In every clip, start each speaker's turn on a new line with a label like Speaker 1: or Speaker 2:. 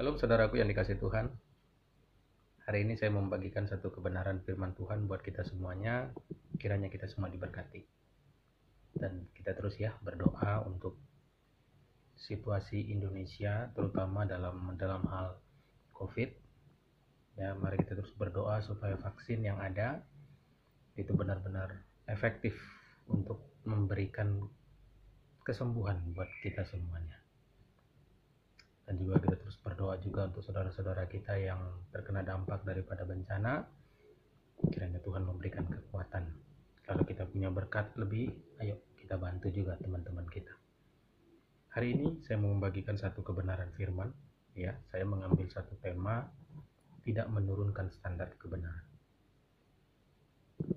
Speaker 1: Shalom saudaraku yang dikasih Tuhan. Hari ini saya membagikan satu kebenaran firman Tuhan buat kita semuanya. Kiranya kita semua diberkati. Dan kita terus ya berdoa untuk situasi Indonesia, terutama dalam hal COVID. Ya, mari kita terus berdoa supaya vaksin yang ada itu benar-benar efektif untuk memberikan kesembuhan buat kita semuanya. Dan juga kita terus berdoa juga untuk saudara-saudara kita yang terkena dampak daripada bencana. Kiranya Tuhan memberikan kekuatan. Kalau kita punya berkat lebih, ayo kita bantu juga teman-teman kita. Hari ini saya mau membagikan satu kebenaran firman. Ya, saya mengambil satu tema, tidak menurunkan standar kebenaran.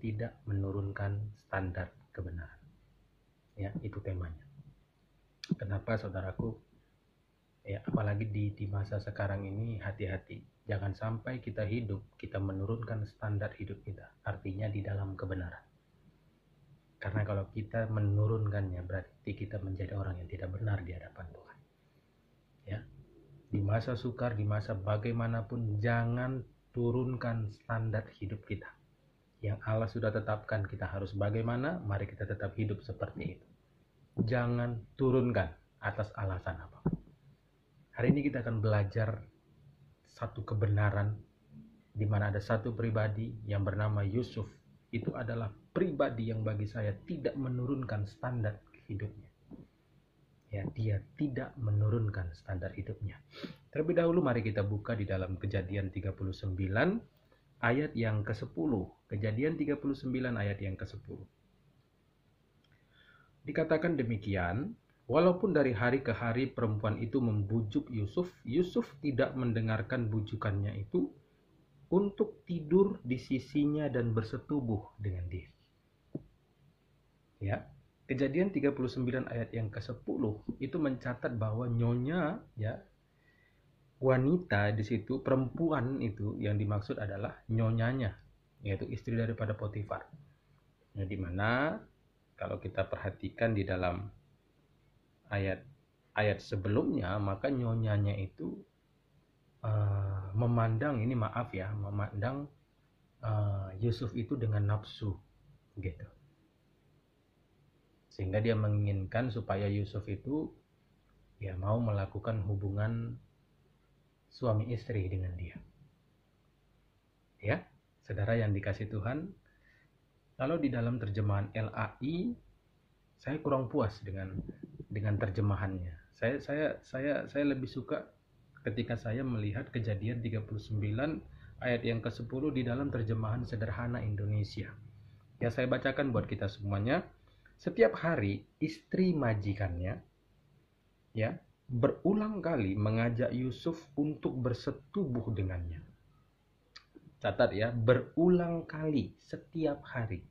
Speaker 1: Tidak menurunkan standar kebenaran. Ya, itu temanya. Kenapa saudaraku? Ya, apalagi di masa sekarang ini, hati-hati. Jangan sampai kita hidup, kita menurunkan standar hidup kita. Artinya di dalam kebenaran. Karena kalau kita menurunkannya, berarti kita menjadi orang yang tidak benar di hadapan Tuhan. Ya, di masa sukar, di masa bagaimanapun, jangan turunkan standar hidup kita. Yang Allah sudah tetapkan kita harus bagaimana, mari kita tetap hidup seperti itu. Jangan turunkan atas alasan apapun. Hari ini kita akan belajar satu kebenaran di mana ada satu pribadi yang bernama Yusuf. Itu adalah pribadi yang bagi saya tidak menurunkan standar hidupnya. Ya, dia tidak menurunkan standar hidupnya. Terlebih dahulu mari kita buka di dalam Kejadian 39 ayat yang ke-10. Kejadian 39 ayat yang ke-10. Dikatakan demikian, walaupun dari hari ke hari perempuan itu membujuk Yusuf, Yusuf tidak mendengarkan bujukannya itu untuk tidur di sisinya dan bersetubuh dengan dia. Ya, Kejadian 39 ayat yang ke-10 itu mencatat bahwa nyonya, ya, wanita di situ, perempuan itu yang dimaksud adalah nyonyanya, yaitu istri daripada Potifar. Nah, di mana kalau kita perhatikan di dalam ayat sebelumnya, maka nyonyanya itu memandang Yusuf itu dengan nafsu gitu, sehingga dia menginginkan supaya Yusuf itu ya mau melakukan hubungan suami istri dengan dia. Ya, saudara yang dikasih Tuhan, kalau di dalam terjemahan LAI saya kurang puas dengan terjemahannya. Saya lebih suka ketika saya melihat Kejadian 39 ayat yang ke-10 di dalam terjemahan sederhana Indonesia. Ya, saya bacakan buat kita semuanya. Setiap hari istri majikannya ya berulang kali mengajak Yusuf untuk bersetubuh dengannya. Catat ya, berulang kali setiap hari.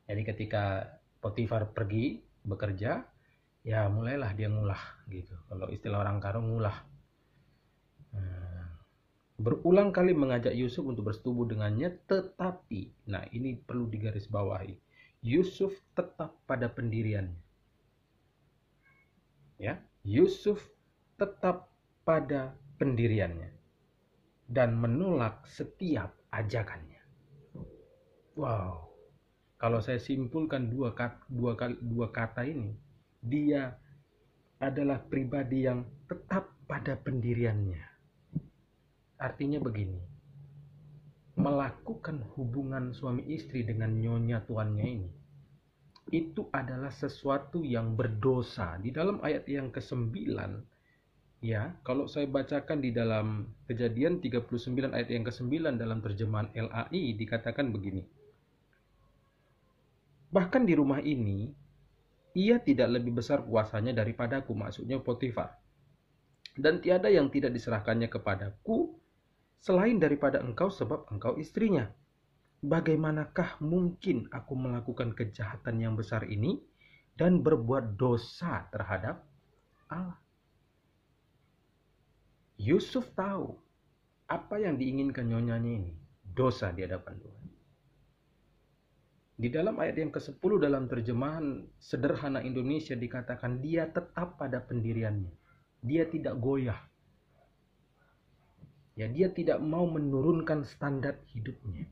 Speaker 1: Jadi ketika Potifar pergi bekerja, ya mulailah dia ngulah gitu. Kalau istilah orang Karo, ngulah. Berulang kali mengajak Yusuf untuk bersetubuh dengannya, tetapi, nah ini perlu digarisbawahi, Yusuf tetap pada pendiriannya. Ya, Yusuf tetap pada pendiriannya dan menolak setiap ajakannya. Wow. Kalau saya simpulkan dua kata ini, dia adalah pribadi yang tetap pada pendiriannya. Artinya begini, melakukan hubungan suami istri dengan nyonya tuannya ini, itu adalah sesuatu yang berdosa. Di dalam ayat yang ke-9, ya, kalau saya bacakan di dalam Kejadian 39 ayat yang ke-9 dalam terjemahan LAI dikatakan begini. Bahkan di rumah ini, ia tidak lebih besar kuasanya daripadaku, maksudnya Potifar. Dan tiada yang tidak diserahkannya kepadaku selain daripada engkau, sebab engkau istrinya. Bagaimanakah mungkin aku melakukan kejahatan yang besar ini dan berbuat dosa terhadap Allah? Yusuf tahu apa yang diinginkan nyonyanya ini, dosa di hadapan Tuhan. Di dalam ayat yang ke-10 dalam terjemahan sederhana Indonesia dikatakan dia tetap pada pendiriannya. Dia tidak goyah. Ya, dia tidak mau menurunkan standar hidupnya.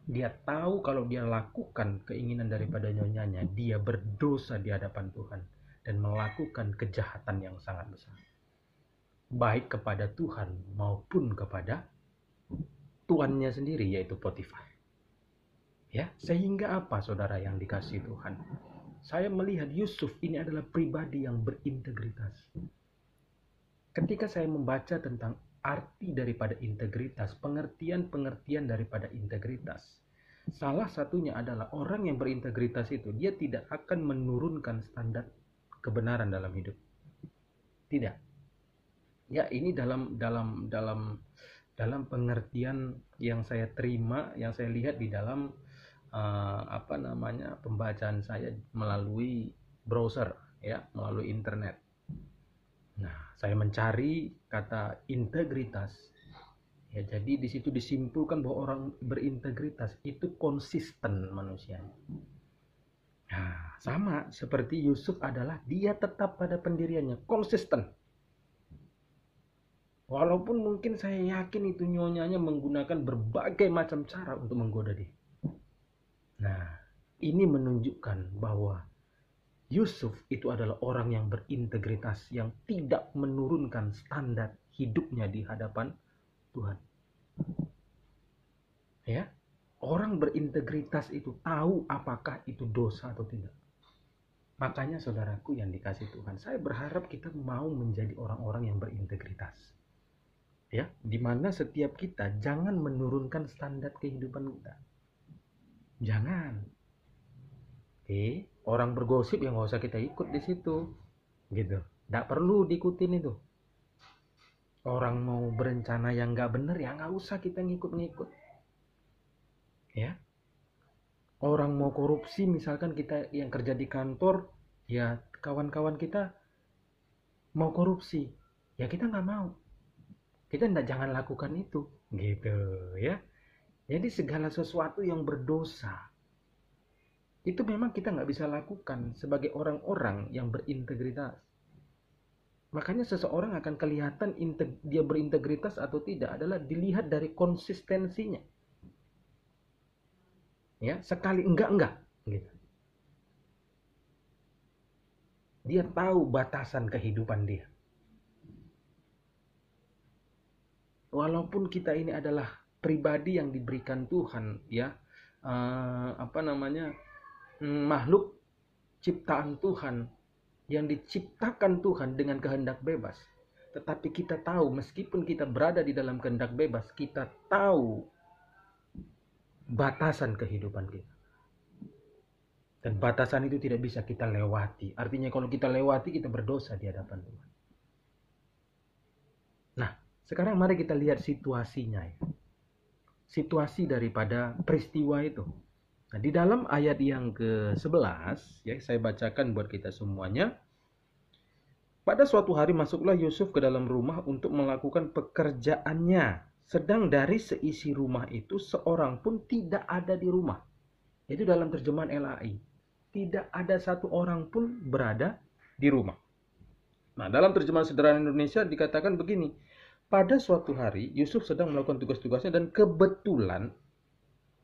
Speaker 1: Dia tahu kalau dia lakukan keinginan daripada nyonyanya, dia berdosa di hadapan Tuhan dan melakukan kejahatan yang sangat besar, baik kepada Tuhan maupun kepada tuannya sendiri, yaitu Potifar. Ya, sehingga apa, saudara yang dikasihi Tuhan? Saya melihat Yusuf ini adalah pribadi yang berintegritas. Ketika saya membaca tentang arti daripada integritas, pengertian-pengertian daripada integritas, salah satunya adalah orang yang berintegritas itu dia tidak akan menurunkan standar kebenaran dalam hidup. Tidak. Ya, ini dalam pengertian yang saya terima, yang saya lihat di dalam pembacaan saya melalui browser, ya, melalui internet. Nah, saya mencari kata integritas. Ya, jadi di situ disimpulkan bahwa orang berintegritas itu konsisten manusianya. Nah, sama seperti Yusuf adalah dia tetap pada pendiriannya, konsisten. Walaupun mungkin saya yakin itu nyonyanya menggunakan berbagai macam cara untuk menggoda dia. Nah, ini menunjukkan bahwa Yusuf itu adalah orang yang berintegritas, yang tidak menurunkan standar hidupnya di hadapan Tuhan. Ya, orang berintegritas itu tahu apakah itu dosa atau tidak. Makanya saudaraku yang dikasih Tuhan, saya berharap kita mau menjadi orang-orang yang berintegritas. Ya, dimana setiap kita jangan menurunkan standar kehidupan kita. Jangan. Oke, orang bergosip yang nggak usah kita ikut di situ, gitu. Nggak perlu diikutin itu. Orang mau berencana yang nggak benar ya nggak usah kita ngikut-ngikut. Ya, orang mau korupsi misalkan kita yang kerja di kantor, ya kawan-kawan kita mau korupsi, ya kita nggak mau. Kita jangan lakukan itu, gitu ya. Jadi segala sesuatu yang berdosa itu memang kita nggak bisa lakukan sebagai orang-orang yang berintegritas. Makanya seseorang akan kelihatan dia berintegritas atau tidak adalah dilihat dari konsistensinya. Ya, sekali enggak gitu. Dia tahu batasan kehidupan dia. Walaupun kita ini adalah pribadi yang diberikan Tuhan, ya, makhluk ciptaan Tuhan yang diciptakan Tuhan dengan kehendak bebas. Tetapi kita tahu meskipun kita berada di dalam kehendak bebas, kita tahu batasan kehidupan kita. Dan batasan itu tidak bisa kita lewati. Artinya kalau kita lewati, kita berdosa di hadapan Tuhan. Nah, sekarang mari kita lihat situasinya, ya. Situasi daripada peristiwa itu. Nah, di dalam ayat yang ke-11, ya, saya bacakan buat kita semuanya. Pada suatu hari masuklah Yusuf ke dalam rumah untuk melakukan pekerjaannya. Sedang dari seisi rumah itu seorang pun tidak ada di rumah. Itu dalam terjemahan LAI. Tidak ada satu orang pun berada di rumah. Nah, dalam terjemahan sederhana Indonesia dikatakan begini. Pada suatu hari Yusuf sedang melakukan tugas-tugasnya dan kebetulan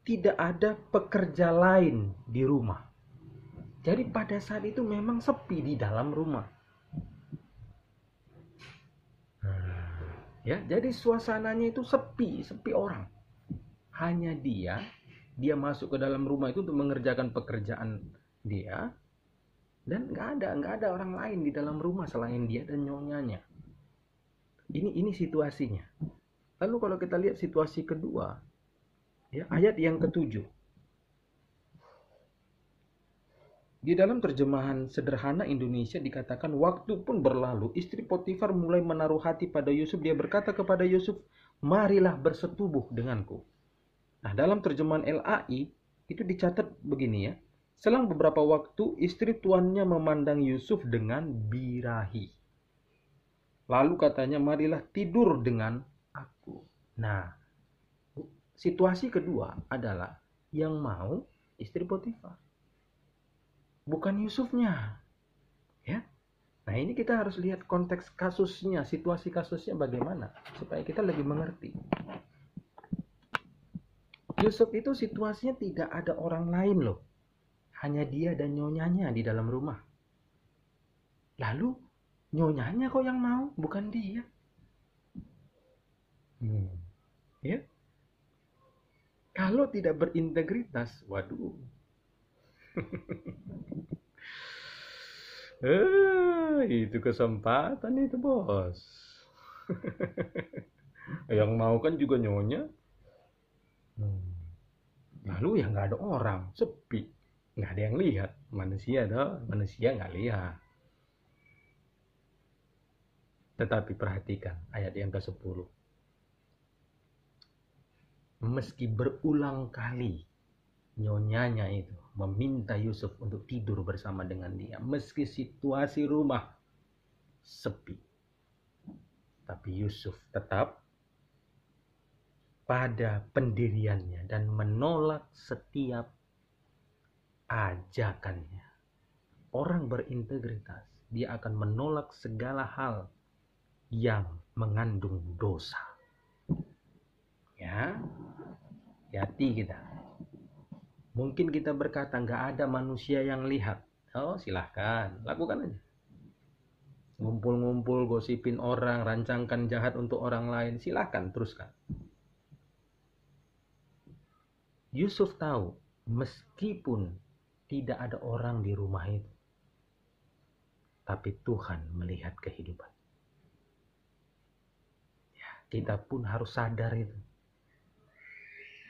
Speaker 1: tidak ada pekerja lain di rumah. Jadi pada saat itu memang sepi di dalam rumah. Ya, jadi suasananya itu sepi orang. Hanya dia masuk ke dalam rumah itu untuk mengerjakan pekerjaan dia, dan nggak ada orang lain di dalam rumah selain dia dan nyonyanya. Ini situasinya. Lalu kalau kita lihat situasi kedua, ya, ayat yang ke-7. Di dalam terjemahan sederhana Indonesia dikatakan, waktu pun berlalu, istri Potifar mulai menaruh hati pada Yusuf. Dia berkata kepada Yusuf, marilah bersetubuh denganku. Nah, dalam terjemahan LAI itu dicatat begini, ya. Selang beberapa waktu, istri tuannya memandang Yusuf dengan birahi. Lalu katanya, marilah tidur dengan aku. Nah, situasi kedua adalah yang mau istri Potifar, bukan Yusufnya, ya. Nah, ini kita harus lihat konteks kasusnya, situasi kasusnya bagaimana, supaya kita lebih mengerti. Yusuf itu situasinya tidak ada orang lain loh. Hanya dia dan nyonyanya di dalam rumah. Lalu nyonyanya kok yang mau, bukan dia. Ya? Kalau tidak berintegritas, waduh. Itu kesempatan itu, bos. Yang mau kan juga nyonya. Lalu ya nggak ada orang, sepi, nggak ada yang lihat. Manusia nggak lihat. Tetapi perhatikan ayat yang ke-10. Meski berulang kali nyonyanya itu meminta Yusuf untuk tidur bersama dengan dia, meski situasi rumah sepi, tapi Yusuf tetap pada pendiriannya dan menolak setiap ajakannya. Orang berintegritas, dia akan menolak segala hal yang mengandung dosa. Ya, hati kita. Mungkin kita berkata nggak ada manusia yang lihat. Oh, silahkan, lakukan aja. Ngumpul-ngumpul, gosipin orang, rancangkan jahat untuk orang lain, silahkan, teruskan. Yusuf tahu, meskipun tidak ada orang di rumah itu, tapi Tuhan melihat kehidupan. Ya, kita pun harus sadar itu.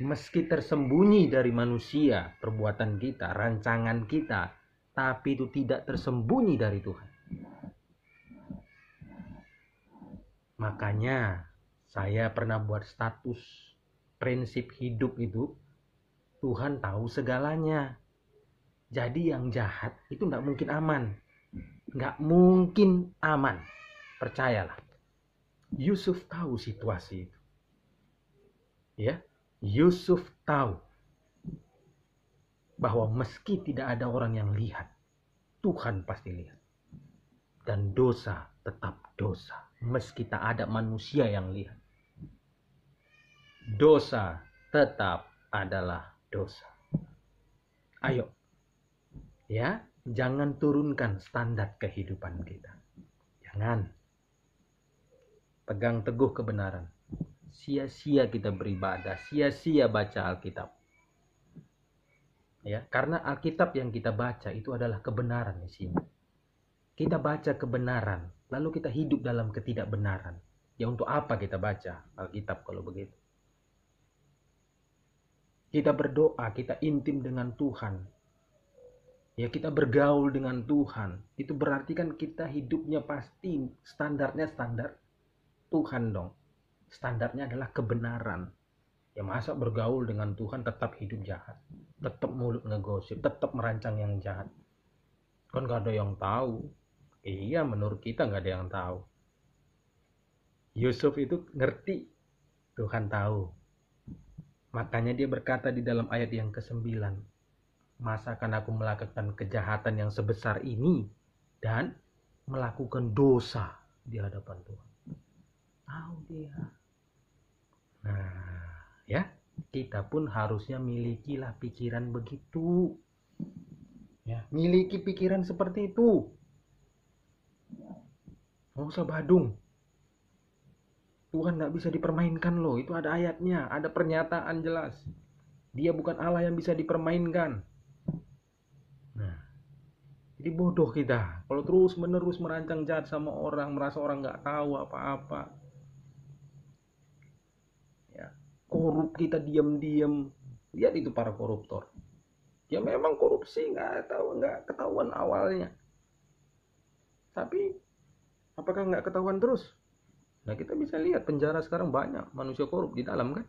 Speaker 1: Meski tersembunyi dari manusia perbuatan kita, rancangan kita, tapi itu tidak tersembunyi dari Tuhan. Makanya saya pernah buat status prinsip hidup itu, Tuhan tahu segalanya. Jadi yang jahat itu tidak mungkin aman. Nggak mungkin aman. Percayalah. Yusuf tahu situasi itu. Ya, Yusuf tahu bahwa meski tidak ada orang yang lihat, Tuhan pasti lihat. Dan dosa tetap dosa, meski tak ada manusia yang lihat. Dosa tetap adalah dosa. Ayo, ya, jangan turunkan standar kehidupan kita. Jangan. Pegang teguh kebenaran. Sia-sia kita beribadah, sia-sia baca Alkitab. Ya, karena Alkitab yang kita baca itu adalah kebenaran di sini. Kita baca kebenaran, lalu kita hidup dalam ketidakbenaran. Ya untuk apa kita baca Alkitab kalau begitu? Kita berdoa, kita intim dengan Tuhan. Ya, kita bergaul dengan Tuhan. Itu berarti kan kita hidupnya pasti standarnya standar Tuhan dong. Standarnya adalah kebenaran. Ya masa bergaul dengan Tuhan tetap hidup jahat, tetap mulut ngegosip, tetap merancang yang jahat. Kan gak ada yang tahu. Iya, menurut kita gak ada yang tahu. Yusuf itu ngerti, Tuhan tahu. Makanya dia berkata di dalam ayat yang ke-9, masa akan aku melakukan kejahatan yang sebesar ini dan melakukan dosa di hadapan Tuhan. Tahu dia. Nah, ya, kita pun harusnya milikilah pikiran begitu. Ya, miliki pikiran seperti itu. Nggak usah badung. Tuhan nggak bisa dipermainkan loh. Itu ada ayatnya, ada pernyataan jelas. Dia bukan Allah yang bisa dipermainkan. Nah, jadi bodoh kita kalau terus menerus merancang jahat sama orang, merasa orang nggak tahu apa-apa. Ya, korup kita diam-diam. Lihat itu para koruptor. Ya memang korupsi nggak ketahuan awalnya. Tapi apakah nggak ketahuan terus? Nah, kita bisa lihat penjara sekarang banyak manusia korup di dalam kan.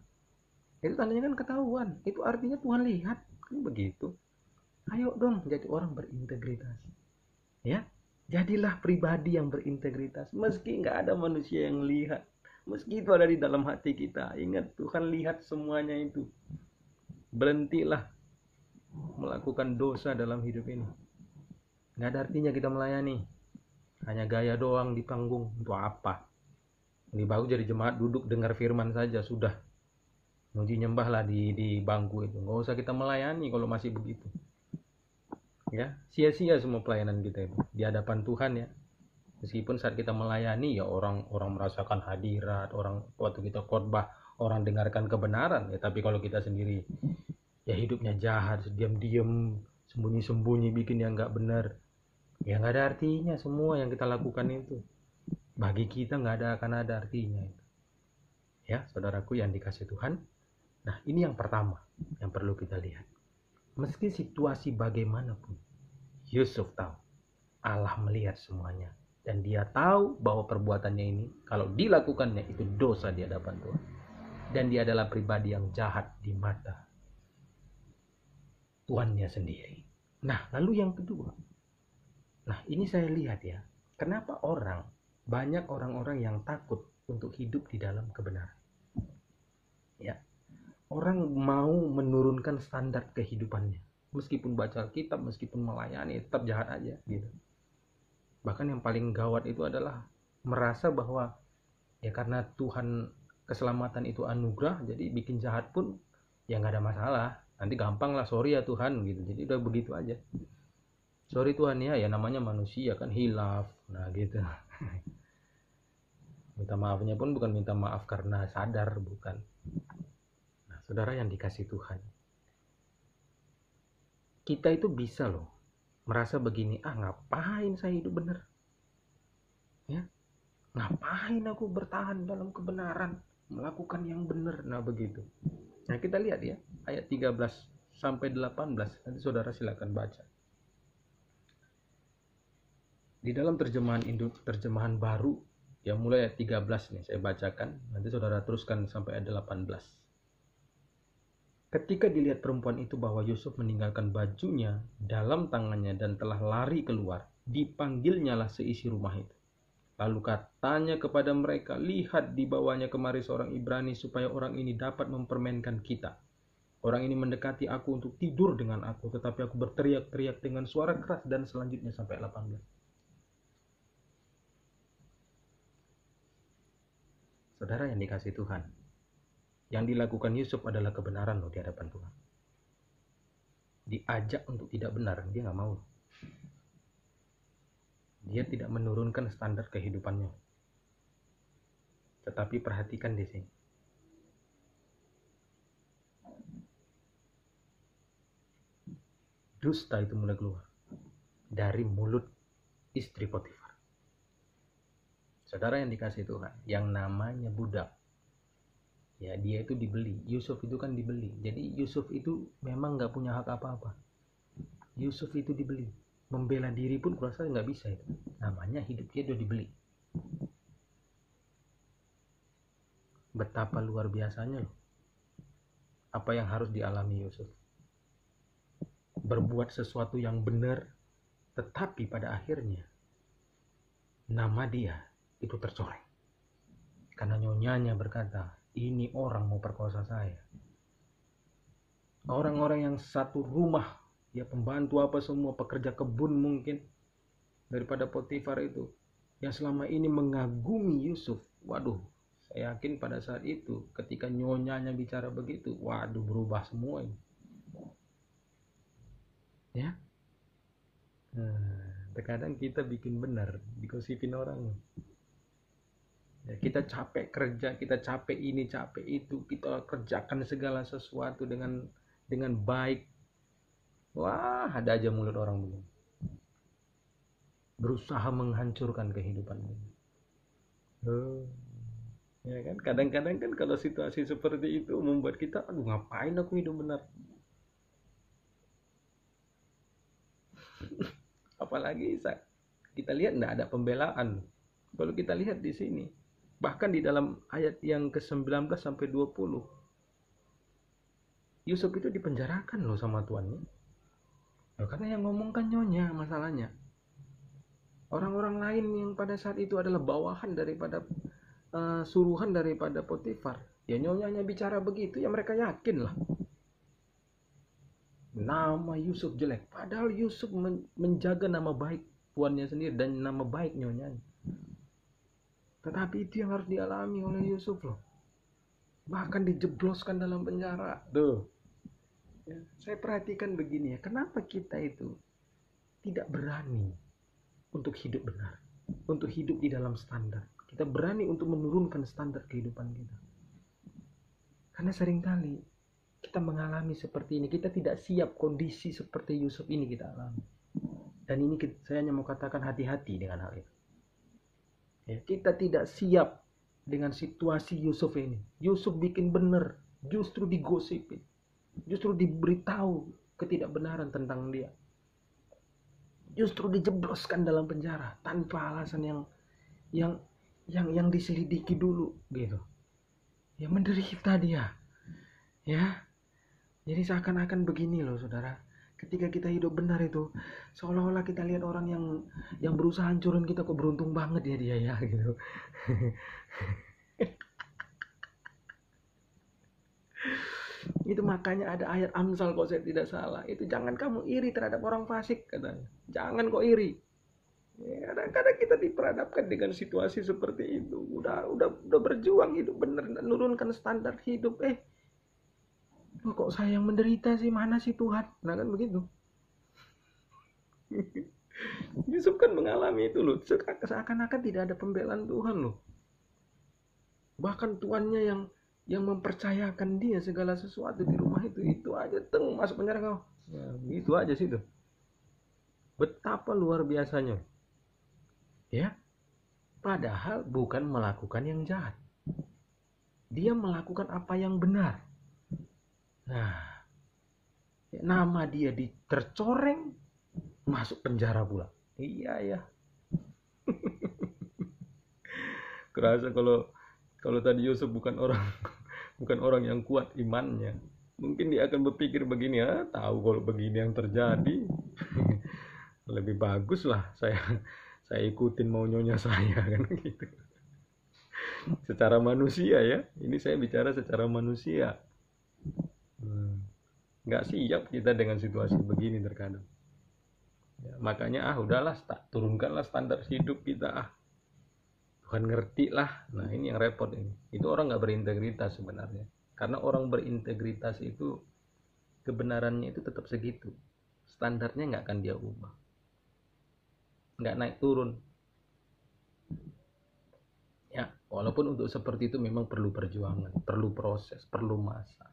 Speaker 1: Itu tandanya kan ketahuan. Itu artinya Tuhan lihat. Kan begitu. Ayo dong jadi orang berintegritas. Ya, jadilah pribadi yang berintegritas. Meski nggak ada manusia yang lihat. Meski itu ada di dalam hati kita. Ingat, Tuhan lihat semuanya itu. Berhentilah melakukan dosa dalam hidup ini. Nggak ada artinya kita melayani. hanya gaya doang di panggung. Untuk apa? Lebih bagus jadi jemaat, duduk dengar firman saja sudah. Muji nyembahlah di bangku itu. Nggak usah kita melayani kalau masih begitu. Ya, sia-sia semua pelayanan kita itu di hadapan Tuhan ya. Meskipun saat kita melayani ya orang merasakan hadirat, orang waktu kita khotbah orang dengarkan kebenaran ya, tapi kalau kita sendiri ya hidupnya jahat, diam-diam, sembunyi-sembunyi bikin yang nggak benar, ya nggak ada artinya. Semua yang kita lakukan itu bagi kita akan ada artinya itu. Ya, saudaraku yang dikasih Tuhan. Nah, ini yang pertama yang perlu kita lihat. Meski situasi bagaimanapun, Yusuf tahu Allah melihat semuanya. Dan dia tahu bahwa perbuatannya ini, kalau dilakukannya itu dosa di hadapan Tuhan. Dan dia adalah pribadi yang jahat di mata Tuhannya sendiri. Nah, lalu yang kedua. Nah, ini saya lihat ya. Kenapa banyak orang-orang yang takut untuk hidup di dalam kebenaran. Ya. Orang mau menurunkan standar kehidupannya. Meskipun baca kitab, meskipun melayani, tetap jahat aja gitu. Bahkan yang paling gawat itu adalah merasa bahwa ya karena Tuhan keselamatan itu anugerah, jadi bikin jahat pun ya nggak ada masalah. Nanti gampang lah, sorry ya Tuhan gitu. Jadi udah begitu aja. Sorry Tuhan ya namanya manusia kan hilaf. Nah gitu. Minta maafnya pun bukan minta maaf karena sadar, bukan. Nah, saudara yang dikasih Tuhan. Kita itu bisa loh merasa begini, ngapain saya hidup benar? Ya, ngapain aku bertahan dalam kebenaran, melakukan yang benar? Nah begitu. Nah kita lihat ya, ayat 13 sampai 18, nanti saudara silakan baca. Di dalam terjemahan baru, ya mulai ayat 13 nih saya bacakan, nanti saudara teruskan sampai ayat 18. Ketika dilihat perempuan itu bahwa Yusuf meninggalkan bajunya dalam tangannya dan telah lari keluar, dipanggilnyalah seisi rumah itu. Lalu katanya kepada mereka, lihat dibawanya kemari seorang Ibrani supaya orang ini dapat mempermainkan kita. Orang ini mendekati aku untuk tidur dengan aku, tetapi aku berteriak-teriak dengan suara keras, dan selanjutnya sampai 18. Saudara yang dikasih Tuhan, yang dilakukan Yusuf adalah kebenaran loh di hadapan Tuhan. Diajak untuk tidak benar, dia nggak mau. Dia tidak menurunkan standar kehidupannya. Tetapi perhatikan di sini. Dusta itu mulai keluar dari mulut istri Potifar. Saudara yang dikasih Tuhan, yang namanya budak, ya dia itu dibeli. Yusuf itu kan dibeli. Jadi Yusuf itu memang nggak punya hak apa-apa. Yusuf itu dibeli. Membela diri pun kurasa nggak bisa itu. Namanya hidup dia udah dibeli. Betapa luar biasanya loh apa yang harus dialami Yusuf. Berbuat sesuatu yang benar, tetapi pada akhirnya nama dia itu tercoreng. Karena nyonyanya berkata, ini orang mau perkosa saya. Orang-orang yang satu rumah, ya pembantu apa semua, pekerja kebun mungkin, daripada Potifar itu, yang selama ini mengagumi Yusuf. Waduh, saya yakin pada saat itu, ketika nyonyanya bicara begitu, waduh berubah semua ini. Ya, terkadang kita bikin benar, digosipin orang. Ya, kita capek kerja, kita capek ini, capek itu, kita kerjakan segala sesuatu dengan baik. Wah, ada aja mulut orang begini. Berusaha menghancurkan kehidupanmu. Ya kan, kadang-kadang kan kalau situasi seperti itu membuat kita, aduh ngapain aku hidup benar. Apalagi kita lihat enggak ada pembelaan. Kalau kita lihat di sini, bahkan di dalam ayat yang ke-19 sampai 20, Yusuf itu dipenjarakan loh sama tuannya. Nah, karena yang ngomong kan nyonya masalahnya. Orang-orang lain yang pada saat itu adalah bawahan daripada suruhan daripada Potifar. Ya nyonyanya bicara begitu, ya mereka yakin lah. Nama Yusuf jelek. Padahal Yusuf menjaga nama baik tuannya sendiri dan nama baik nyonyanya. Tetapi itu yang harus dialami oleh Yusuf loh. Bahkan dijebloskan dalam penjara. Tuh. Ya, saya perhatikan begini ya, kenapa kita itu tidak berani untuk hidup benar, untuk hidup di dalam standar. Kita berani untuk menurunkan standar kehidupan kita. Karena seringkali kita mengalami seperti ini, kita tidak siap kondisi seperti Yusuf ini kita alami. Dan ini saya hanya mau katakan hati-hati dengan hal itu. Ya, kita tidak siap dengan situasi Yusuf ini. Yusuf bikin benar, justru digosipin, justru diberitahu ketidakbenaran tentang dia, justru dijebloskan dalam penjara tanpa alasan yang diselidiki dulu gitu. Ya menderita dia. Ya. Jadi seakan-akan begini loh saudara. Ketika kita hidup benar itu seolah-olah kita lihat orang yang berusaha hancurin kita, kok beruntung banget ya dia ya gitu. Itu makanya ada ayat Amsal kalau saya tidak salah. Itu jangan kamu iri terhadap orang fasik katanya. Jangan kok iri. Ya, kadang-kadang kita diperhadapkan dengan situasi seperti itu. Udah berjuang hidup benar dan menurunkan standar hidup. Kok saya yang menderita sih, mana sih Tuhan? Nah kan begitu. Yusuf kan mengalami itu loh. Seakan-akan tidak ada pembelaan Tuhan loh. Bahkan tuannya yang mempercayakan dia segala sesuatu di rumah itu aja masuk penjara kau. Ya, itu aja sih tuh. Betapa luar biasanya. Ya. Padahal bukan melakukan yang jahat. Dia melakukan apa yang benar. Nah, nama dia tercoreng, masuk penjara pula. Iya ya. Kerasa kalau tadi Yusuf bukan orang yang kuat imannya, mungkin dia akan berpikir begini, tahu kalau begini yang terjadi, lebih bagus lah saya ikutin maunya saya kan gitu. Secara manusia ya, ini saya bicara secara manusia. Nggak siap kita dengan situasi begini terkadang. Ya, makanya udahlah turunkanlah standar hidup kita. Tuhan ngerti lah. Nah ini yang repot ini. Itu orang nggak berintegritas sebenarnya. Karena orang berintegritas itu kebenarannya itu tetap segitu. Standarnya nggak akan dia ubah. Nggak naik turun. Ya, walaupun untuk seperti itu memang perlu perjuangan, perlu proses, perlu masa.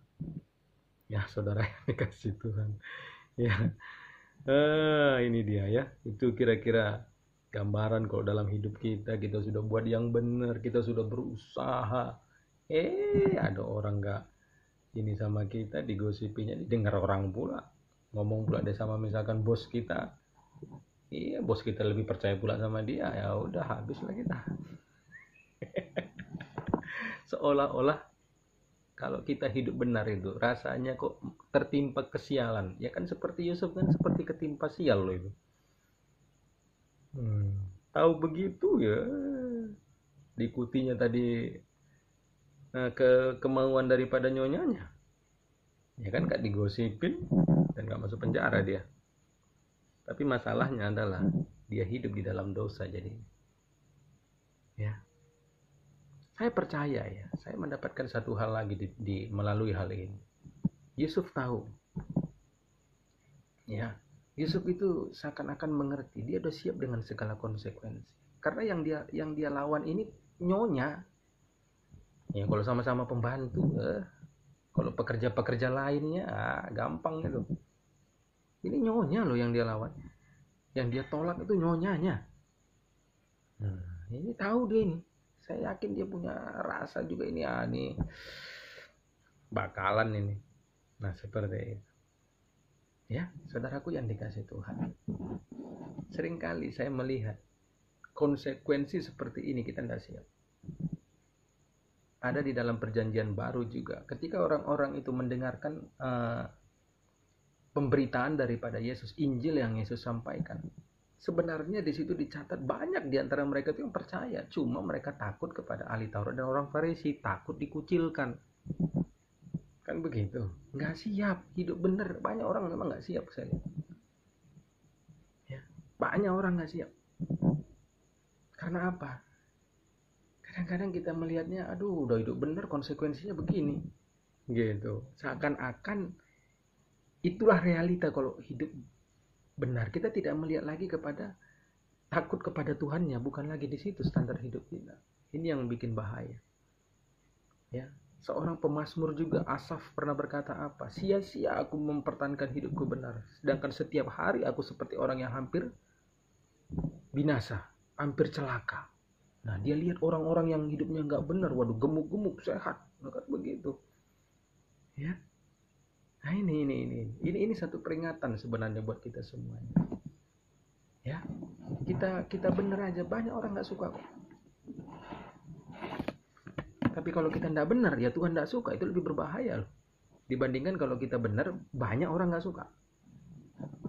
Speaker 1: Ya saudara yang dikasih Tuhan. Ya, ini dia ya. Itu kira-kira gambaran kalau dalam hidup kita sudah buat yang benar, kita sudah berusaha. Ada orang nggak ini sama kita, digosipinya, didengar orang pula, ngomong pula deh sama misalkan bos kita. Iya, bos kita lebih percaya pula sama dia. Ya udah habis lah kita. Seolah-olah kalau kita hidup benar itu rasanya kok tertimpa kesialan. Ya kan seperti Yusuf kan seperti ketimpa sial loh itu. Tahu begitu ya. Diikutinya tadi kemauan daripada nyonyanya. Ya kan gak digosipin dan gak masuk penjara dia. Tapi masalahnya adalah dia hidup di dalam dosa jadi. Ya. Saya percaya ya, saya mendapatkan satu hal lagi melalui hal ini. Yusuf tahu. Ya, Yusuf itu seakan-akan mengerti, dia udah siap dengan segala konsekuensi. Karena yang dia lawan ini nyonya. Ya, kalau sama-sama pembantu, kalau pekerja-pekerja lainnya gampang gitu. Ini nyonya loh yang dia lawan. Yang dia tolak itu nyonyanya. Ini tahu dia ini. Saya yakin dia punya rasa juga ini nih bakalan ini. Nah seperti itu. Ya saudaraku yang dikasih Tuhan. Seringkali saya melihat konsekuensi seperti ini kita tidak siap. Ada di dalam perjanjian baru juga. Ketika orang-orang itu mendengarkan pemberitaan daripada Yesus, Injil yang Yesus sampaikan. Sebenarnya di situ dicatat banyak di antara mereka itu yang percaya. Cuma mereka takut kepada ahli Taurat dan orang Farisi. Takut dikucilkan. Kan begitu. Nggak siap. Hidup benar. Banyak orang memang nggak siap. Saya lihat. Ya. banyak orang nggak siap. Karena apa? Kadang-kadang kita melihatnya, aduh udah hidup bener konsekuensinya begini, gitu. Seakan-akan itulah realita kalau hidup benar. Kita tidak melihat lagi kepada takut kepada Tuhannya, bukan lagi di situ standar hidup kita. Ini yang bikin bahaya. Ya, seorang pemazmur juga, Asaf, pernah berkata apa? Sia-sia aku mempertahankan hidupku benar, sedangkan setiap hari aku seperti orang yang hampir binasa, hampir celaka. Nah, dia lihat orang-orang yang hidupnya nggak benar, waduh, gemuk-gemuk, sehat, kan begitu. Ya, nah ini satu peringatan sebenarnya buat kita semuanya. Ya, kita benar aja, banyak orang nggak suka kok. Tapi kalau kita tidak benar, ya Tuhan tidak suka. Itu lebih berbahaya loh. Dibandingkan kalau kita benar, banyak orang nggak suka.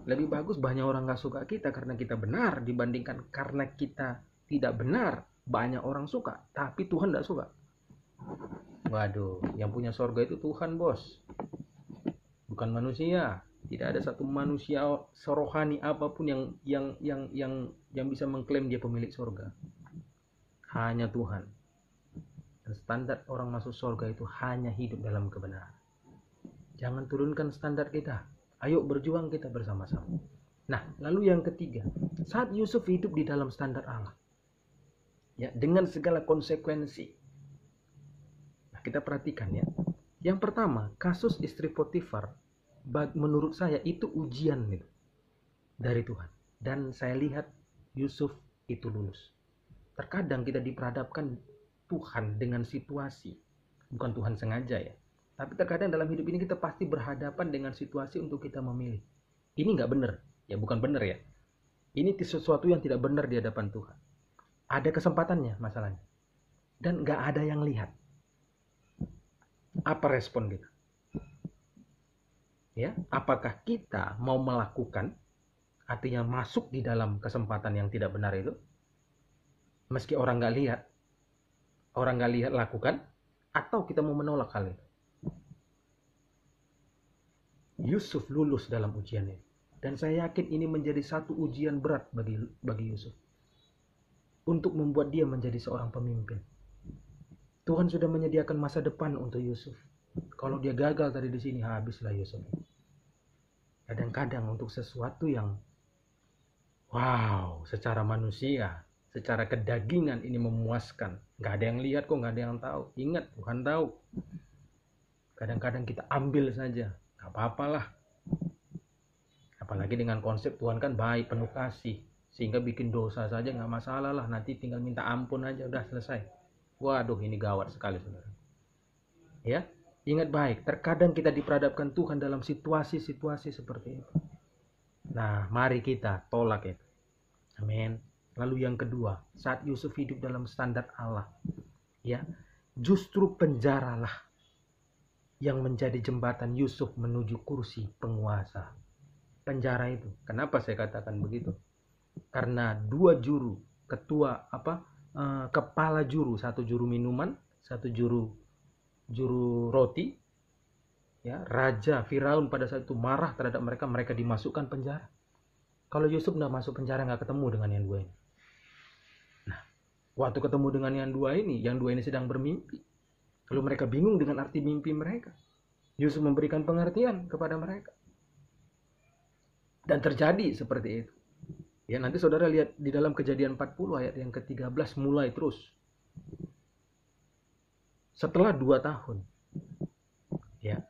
Speaker 1: Lebih bagus banyak orang nggak suka kita karena kita benar, dibandingkan karena kita tidak benar, banyak orang suka, tapi Tuhan tidak suka. Waduh, yang punya sorga itu Tuhan, bos. Bukan manusia. Tidak ada satu manusia serohani apapun yang bisa mengklaim dia pemilik sorga. Hanya Tuhan. Dan standar orang masuk surga itu hanya hidup dalam kebenaran. Jangan turunkan standar kita. Ayo berjuang kita bersama-sama. Nah, lalu yang ketiga, saat Yusuf hidup di dalam standar Allah, ya, dengan segala konsekuensi. Nah, kita perhatikan ya. Yang pertama, kasus istri Potifar, menurut saya itu ujian gitu, dari Tuhan. Dan saya lihat Yusuf itu lulus. Terkadang kita diperhadapkan Tuhan dengan situasi, bukan Tuhan sengaja ya, tapi terkadang dalam hidup ini kita pasti berhadapan dengan situasi untuk kita memilih. Ini nggak benar, ya bukan benar ya. Ini sesuatu yang tidak benar di hadapan Tuhan. Ada kesempatannya masalahnya, dan nggak ada yang lihat. Apa respon kita? Ya, apakah kita mau melakukan, artinya masuk di dalam kesempatan yang tidak benar itu, meski orang nggak lihat? Orang nggak lihat lakukan, atau kita mau menolak hal itu? Yusuf lulus dalam ujian ini, dan saya yakin ini menjadi satu ujian berat bagi Yusuf untuk membuat dia menjadi seorang pemimpin. Tuhan sudah menyediakan masa depan untuk Yusuf. Kalau dia gagal tadi di sini, habislah Yusuf. Kadang-kadang untuk sesuatu yang wow, secara manusia, secara kedagingan ini memuaskan. Nggak ada yang lihat kok, nggak ada yang tahu. Ingat, Tuhan tahu. Kadang-kadang kita ambil saja. Nggak apa-apalah. Apalagi dengan konsep Tuhan kan baik, penuh kasih. Sehingga bikin dosa saja nggak masalah lah. Nanti tinggal minta ampun aja, udah selesai. Waduh, ini gawat sekali saudara. Ya, ingat baik. Terkadang kita diperhadapkan Tuhan dalam situasi-situasi seperti itu. Nah, mari kita tolak itu. Amin. Lalu yang kedua, saat Yusuf hidup dalam standar Allah, ya, justru penjaralah yang menjadi jembatan Yusuf menuju kursi penguasa. Penjara itu, kenapa saya katakan begitu? Karena dua juru, kepala juru, satu juru minuman, satu juru roti, ya, Raja Firaun pada saat itu marah terhadap mereka dimasukkan penjara. Kalau Yusuf nggak masuk penjara, nggak ketemu dengan yang dua ini. Nah, waktu ketemu dengan yang dua ini sedang bermimpi. Lalu mereka bingung dengan arti mimpi mereka. Yusuf memberikan pengertian kepada mereka. Dan terjadi seperti itu. Ya, nanti saudara lihat di dalam Kejadian 40 ayat yang ke-13 mulai terus. Setelah 2 tahun. Ya.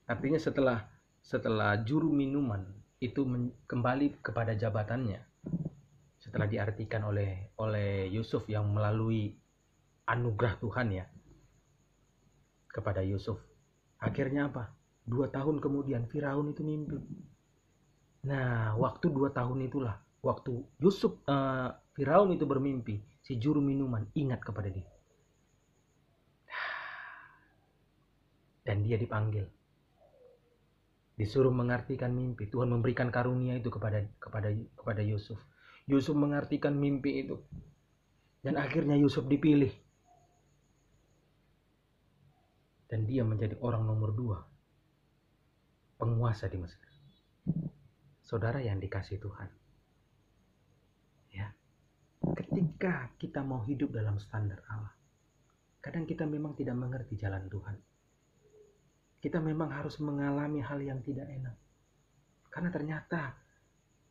Speaker 1: Artinya setelah juru minuman itu kembali kepada jabatannya. Setelah diartikan oleh Yusuf yang melalui anugerah Tuhan ya kepada Yusuf. Akhirnya apa? 2 tahun kemudian Firaun itu mimpi. Nah, waktu 2 tahun itulah waktu Firaun itu bermimpi, si juru minuman ingat kepada dia. Dan dia dipanggil. Disuruh mengartikan mimpi. Tuhan memberikan karunia itu kepada Yusuf. Yusuf mengartikan mimpi itu. Dan akhirnya Yusuf dipilih. Dan dia menjadi orang nomor 2. Penguasa di Mesir. Saudara yang dikasih Tuhan. ketika kita mau hidup dalam standar Allah, kadang kita memang tidak mengerti jalan Tuhan. Kita memang harus mengalami hal yang tidak enak. Karena ternyata,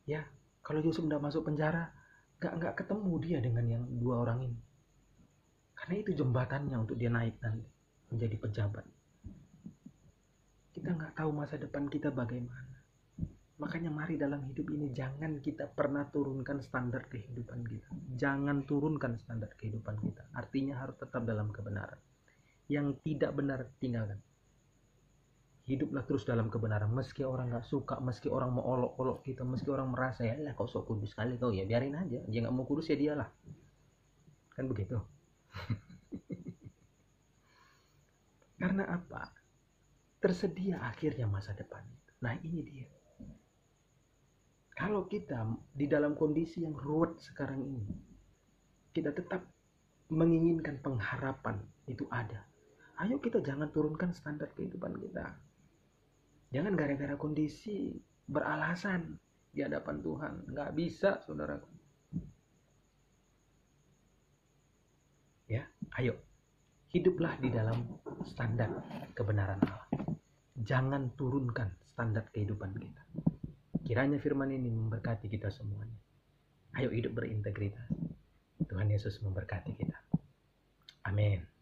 Speaker 1: ya, kalau Yusuf tidak masuk penjara, nggak ketemu dia dengan yang dua orang ini. Karena itu jembatannya untuk dia naik nanti menjadi pejabat. Kita nggak tahu masa depan kita bagaimana. Makanya mari dalam hidup ini jangan kita pernah turunkan standar kehidupan kita. Jangan turunkan standar kehidupan kita. Artinya harus tetap dalam kebenaran. Yang tidak benar tinggalkan. Hiduplah terus dalam kebenaran. Meski orang gak suka, meski orang mau olok-olok kita, meski orang merasa ya kau sok kudus sekali kau, ya biarin aja. Dia gak mau kudus ya dialah. Kan begitu. Karena apa? Tersedia akhirnya masa depan. Nah ini dia. Kalau kita di dalam kondisi yang ruwet sekarang ini, kita tetap menginginkan pengharapan itu ada. Ayo kita jangan turunkan standar kehidupan kita. Jangan gara-gara kondisi beralasan di hadapan Tuhan. Nggak bisa, saudaraku. Ya, ayo. Hiduplah di dalam standar kebenaran Allah. Jangan turunkan standar kehidupan kita. Kiranya firman ini memberkati kita semuanya. Ayo hidup berintegritas. Tuhan Yesus memberkati kita. Amin.